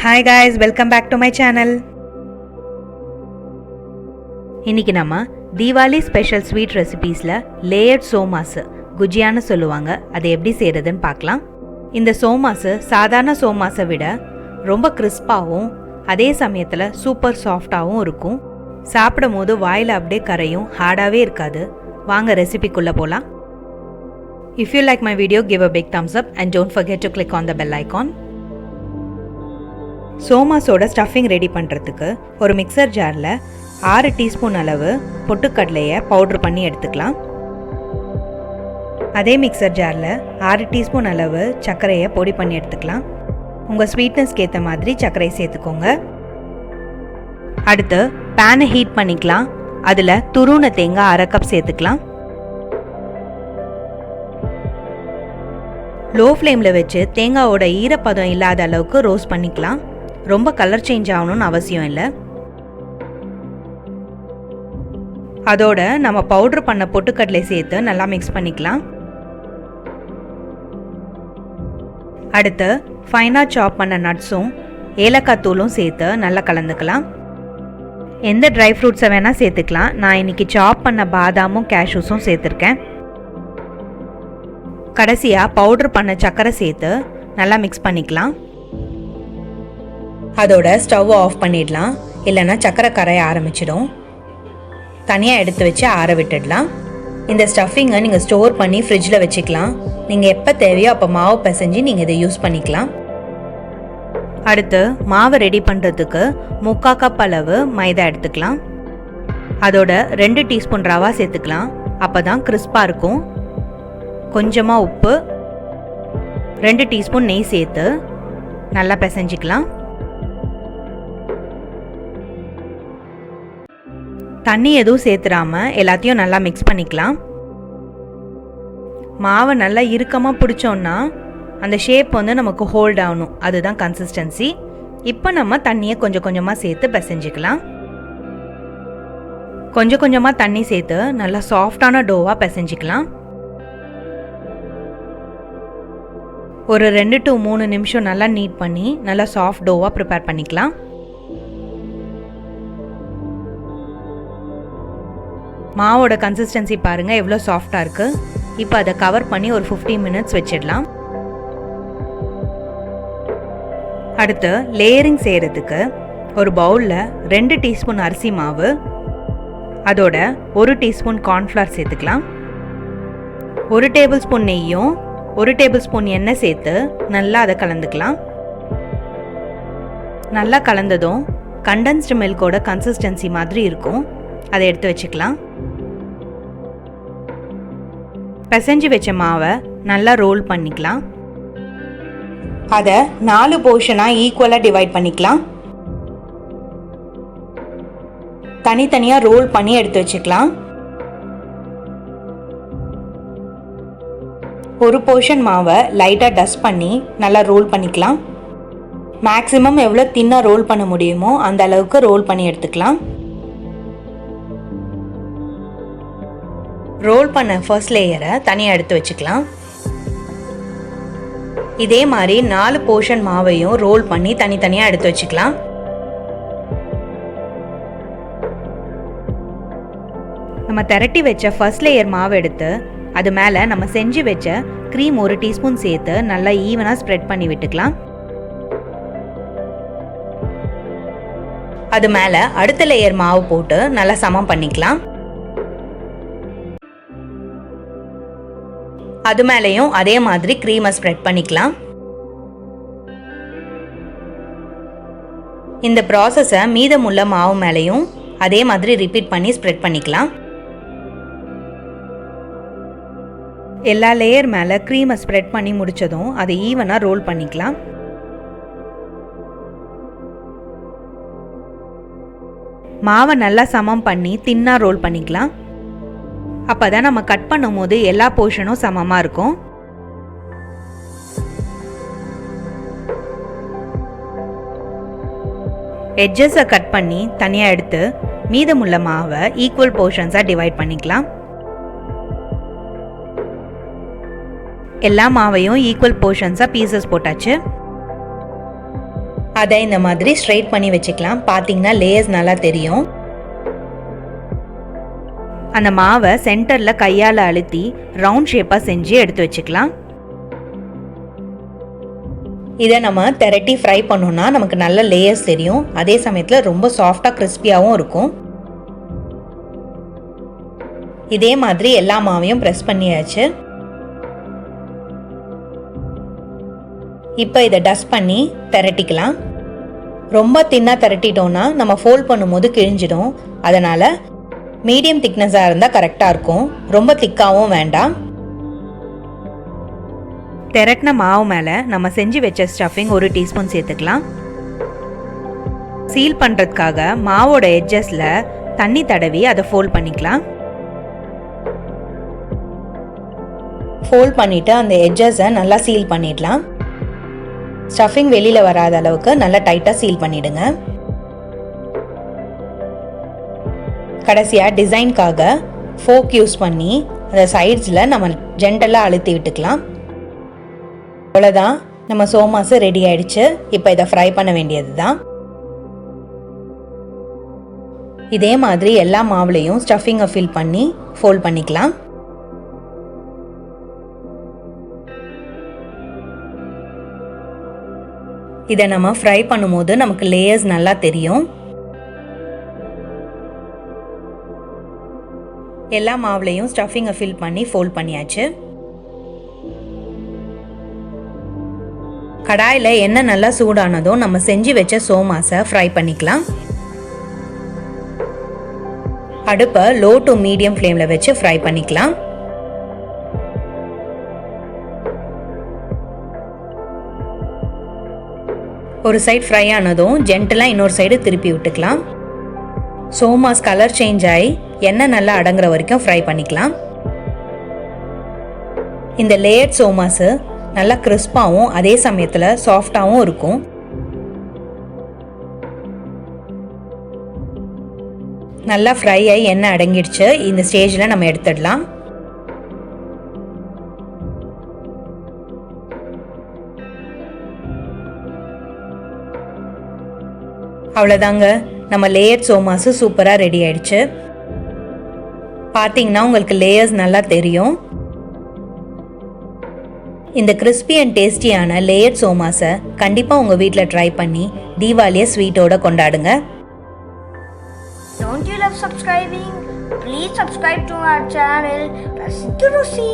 Hi guys, welcome back to my channel. இன்னைக்கு நம்ம Diwali Special Sweet Recipesல Layered Somas-Gujiya சொல்லுவாங்க. அதை எப்படி செய்யறதுன்னு பார்க்கலாம். இந்த சோமாஸ் சாதாரண சோமாஸை விட ரொம்ப கிறிஸ்பாவும் அதே சமயத்தில் சூப்பர் சாஃப்டாகவும் இருக்கும். சாப்பிடும் போது வாயில் அப்படியே கரையும், ஹார்டாகவே இருக்காது. வாங்க ரெசிபிக்குள்ளே போகலாம். If you like my video, give a big thumbs up and don't forget to click on the bell icon. சோமாஸோட ஸ்டஃபிங் ரெடி பண்ணுறதுக்கு ஒரு மிக்சர் ஜாரில் 6 டீஸ்பூன் அளவு பொட்டுக்கடலையை பவுட்ரு பண்ணி எடுத்துக்கலாம். அதே மிக்சர் ஜாரில் 6 டீஸ்பூன் அளவு சர்க்கரையை பொடி பண்ணி எடுத்துக்கலாம். உங்கள் ஸ்வீட்னஸ்க்கு ஏற்ற மாதிரி சர்க்கரையை சேர்த்துக்கோங்க. அடுத்து பேனை ஹீட் பண்ணிக்கலாம். அதில் துருவின தேங்காய் 1/2 கப் சேர்த்துக்கலாம். லோ ஃப்ளேமில் வச்சு தேங்காயோட ஈரப்பதம் இல்லாத அளவுக்கு ரோஸ்ட் பண்ணிக்கலாம். ரொம்ப கலர் சேஞ்ச் ஆகணும்னு அவசியம் இல்லை. அதோட நம்ம பவுடர் பண்ண பொட்டுக்கடலை சேர்த்து நல்லா மிக்ஸ் பண்ணிக்கலாம். அடுத்து ஃபைனாக சாப் பண்ண நட்ஸும் ஏலக்காய் தூளும் சேர்த்து நல்லா கலந்துக்கலாம். எந்த ட்ரை ஃப்ரூட்ஸை வேணால் சேர்த்துக்கலாம். நான் இன்றைக்கி சாப் பண்ண பாதாமும் கேஷ்யூஸும் சேர்த்துருக்கேன். கடைசியாக பவுடர் பண்ண சர்க்கரை சேர்த்து நல்லா மிக்ஸ் பண்ணிக்கலாம். அதோட ஸ்டவ்வை ஆஃப் பண்ணிடலாம், இல்லைன்னா சர்க்கரை கரைய ஆரம்பிச்சிடும். தனியாக எடுத்து வச்சு ஆற விட்டுடலாம். இந்த ஸ்டஃபிங்கை நீங்கள் ஸ்டோர் பண்ணி ஃப்ரிட்ஜில் வச்சுக்கலாம். நீங்கள் எப்போ தேவையோ அப்போ மாவு பிசைஞ்சு நீங்கள் இதை யூஸ் பண்ணிக்கலாம். அடுத்து மாவை ரெடி பண்ணுறதுக்கு 3/4 கப் அளவு மைதா எடுத்துக்கலாம். அதோட 2 டீஸ்பூன் ரவா சேர்த்துக்கலாம். அப்போ தான் கிறிஸ்பாக இருக்கும். கொஞ்சமாக உப்பு, 2 டீஸ்பூன் நெய் சேர்த்து நல்லா பிசைஞ்சிக்கலாம். தண்ணி எதுவும் சேர்த்துடாமல் எல்லாத்தையும் நல்லா மிக்ஸ் பண்ணிக்கலாம். மாவை நல்லா இறுக்கமாக பிடிச்சோன்னா அந்த ஷேப் நமக்கு ஹோல்ட் ஆகணும். அதுதான் கன்சிஸ்டன்சி. இப்போ நம்ம தண்ணியை கொஞ்சம் கொஞ்சமாக சேர்த்து பிசைஞ்சிக்கலாம். கொஞ்சம் கொஞ்சமாக தண்ணி சேர்த்து நல்லா சாஃப்டான டோவாக பிசைஞ்சிக்கலாம். ஒரு 2 to 3 நிமிஷம் நல்லா நீட் பண்ணி நல்லா சாஃப்ட் டோவாக ப்ரிப்பேர் பண்ணிக்கலாம். மாவோட கன்சிஸ்டன்சி பாருங்கள் எவ்வளோ சாஃப்டாக இருக்குது. இப்போ அதை கவர் பண்ணி ஒரு 15 மினிட்ஸ் வச்சிடலாம். அடுத்து லேயரிங் செய்கிறதுக்கு ஒரு பவுலில் 2 டீஸ்பூன் அரிசி மாவு, அதோட 1 டீஸ்பூன் கார்ன்ஃப்ளவர் சேர்த்துக்கலாம். 1 டேபிள் ஸ்பூன் நெய்யும் 1 டேபிள் ஸ்பூன் எண்ணெய் சேர்த்து நல்லா அதை கலந்துக்கலாம். நல்லா கலந்ததும் கண்டென்ஸ்டு மில்கோட கன்சிஸ்டன்சி மாதிரி இருக்கும். அதை எடுத்து வச்சுக்கலாம். பிசைஞ்சு வச்ச மாவை நல்லா ரோல் பண்ணிக்கலாம். அதை 4 போர்ஷனாக ஈக்குவலாக டிவைட் பண்ணிக்கலாம். தனித்தனியாக ரோல் பண்ணி எடுத்து வச்சுக்கலாம். ஒரு போர்ஷன் மாவை லைட்டாக டஸ்ட் பண்ணி நல்லா ரோல் பண்ணிக்கலாம். மேக்ஸிமம் எவ்வளோ தின்னாக ரோல் பண்ண முடியுமோ அந்த அளவுக்கு ரோல் பண்ணி எடுத்துக்கலாம். ரோல் பண்ண ஃபர்ஸ்ட் லேயரை தனியாக எடுத்து வச்சுக்கலாம். இதே மாதிரி 4 போர்ஷன் மாவையும் ரோல் பண்ணி தனித்தனியாக எடுத்து வச்சுக்கலாம். நம்ம திரட்டி வச்ச ஃபர்ஸ்ட் லேயர் மாவு எடுத்து அது மேலே நம்ம செஞ்சு வச்ச க்ரீம் 1 டீஸ்பூன் சேர்த்து நல்லா ஈவனாக ஸ்ப்ரெட் பண்ணி விட்டுக்கலாம். அது மேலே அடுத்த லேயர் மாவு போட்டு நல்லா சமம் பண்ணிக்கலாம். அது மேலேயும் அதே மாதிரி க்ரீமை ஸ்ப்ரெட் பண்ணிக்கலாம். இந்த ப்ராசஸை மீதமுள்ள மாவு மேலேயும் அதே மாதிரி ரிப்பீட் பண்ணி ஸ்ப்ரெட் பண்ணிக்கலாம். எல்லா லேயர் மேலே க்ரீமை ஸ்ப்ரெட் பண்ணி முடித்ததும் அதை ஈவனாக ரோல் பண்ணிக்கலாம். மாவை நல்லா சமம் பண்ணி தின்னாக ரோல் பண்ணிக்கலாம். அப்போ தான் நம்ம கட் பண்ணும் போது எல்லா போர்ஷனும் சமமாக இருக்கும். எட்ஜஸை கட் பண்ணி தனியாக எடுத்து மீதமுள்ள மாவை ஈக்குவல் போர்ஷன்ஸாக டிவைட் பண்ணிக்கலாம். எல்லா மாவையும் ஈக்குவல் போர்ஷன்ஸாக பீசஸ் போட்டாச்சு. அதை இந்த மாதிரி ஸ்ட்ரைட் பண்ணி வச்சுக்கலாம். பார்த்தீங்கன்னா லேயர்ஸ் நல்லா தெரியும். அந்த மாவை சென்டரில் கையால் அழுத்தி ரவுண்ட் ஷேப்பாக செஞ்சு எடுத்து வச்சுக்கலாம். இதை நம்ம திரட்டி ஃப்ரை பண்ணோன்னா நமக்கு நல்ல லேயர்ஸ் தெரியும். அதே சமயத்தில் ரொம்ப சாஃப்டாக கிறிஸ்பியாகவும் இருக்கும். இதே மாதிரி எல்லா மாவையும் ப்ரெஸ் பண்ணியாச்சு. இப்போ இதை டஸ்ட் பண்ணி திரட்டிக்கலாம். ரொம்ப தின்னாக திரட்டிட்டோன்னா நம்ம ஃபோல்ட் பண்ணும்போது கிழிஞ்சிடும். அதனால் மீடியம் திக்னஸாக இருந்தால் கரெக்டாக இருக்கும். ரொம்ப திக்காகவும் வேண்டாம். திரட்டின மாவு மேலே நம்ம செஞ்சு வச்ச ஸ்டஃபிங் 1 டீஸ்பூன் சேர்த்துக்கலாம். சீல் பண்ணுறதுக்காக மாவோட எட்ஜஸில் தண்ணி தடவி அதை ஃபோல்ட் பண்ணிக்கலாம். ஃபோல்ட் பண்ணிவிட்டு அந்த எட்ஜஸை நல்லா சீல் பண்ணிடலாம். ஸ்டஃபிங் வெளியில் வராத அளவுக்கு நல்லா டைட்டாக சீல் பண்ணிவிடுங்க. கடைசியாக டிசைனுக்காக ஃபோக் யூஸ் பண்ணி அந்த சைட்ஸில் நம்ம ஜென்டலாக அழுத்தி விட்டுக்கலாம். அவ்வளோதான், நம்ம சோமாஸ் ரெடி ஆயிடுச்சு. இப்போ இதை ஃப்ரை பண்ண வேண்டியது தான். இதே மாதிரி எல்லா மாவுலையும் ஸ்டஃபிங்கை ஃபில் பண்ணி ஃபோல்ட் பண்ணிக்கலாம். இதை நம்ம ஃப்ரை பண்ணும்போது நமக்கு லேயர்ஸ் நல்லா தெரியும். எல்லா மாவுலையும் ஸ்டஃபிங்கை ஃபில் பண்ணி ஃபோல்ட் பண்ணியாச்சு. கடாயில் எண்ணெய் நல்லா சூடானதும் நம்ம செஞ்சு வச்ச சோமாஸை ஃப்ரை பண்ணிக்கலாம். அடுப்பை லோ டு மீடியம் ஃப்ளேமில் வச்சு ஃப்ரை பண்ணிக்கலாம். ஒரு சைடு ஃப்ரை ஆனதும் ஜென்டலாக இன்னொரு சைடு திருப்பி விட்டுக்கலாம். சோமாஸ் கலர் சேஞ்ச் ஆகி எண்ணெய் நல்லா அடங்குற வரைக்கும் ஃப்ரை பண்ணிக்கலாம். இந்த லேயர்ட் சோமாஸ் நல்லா கிறிஸ்பாகவும் அதே சமயத்தில் சாஃப்டாகவும் இருக்கும். நல்லா ஃப்ரை ஆகி எண்ணெய் அடங்கிடுச்சு. இந்த ஸ்டேஜில் நம்ம எடுத்துடலாம். அவ்வளோதாங்க, நம்ம லேயர்ட் சோமாஸு சூப்பராக ரெடி ஆயிடுச்சு. பார்த்தீங்கன்னா உங்களுக்கு லேயர்ஸ் நல்லா தெரியும். இந்த கிறிஸ்பி அண்ட் டேஸ்டியான லேயர்ட் சோமாஸை கண்டிப்பாக உங்கள் வீட்டில் ட்ரை பண்ணி தீபாவளியை ஸ்வீட்டோட கொண்டாடுங்க. Don't you love subscribing? Please subscribe to our channel, rasithurusi.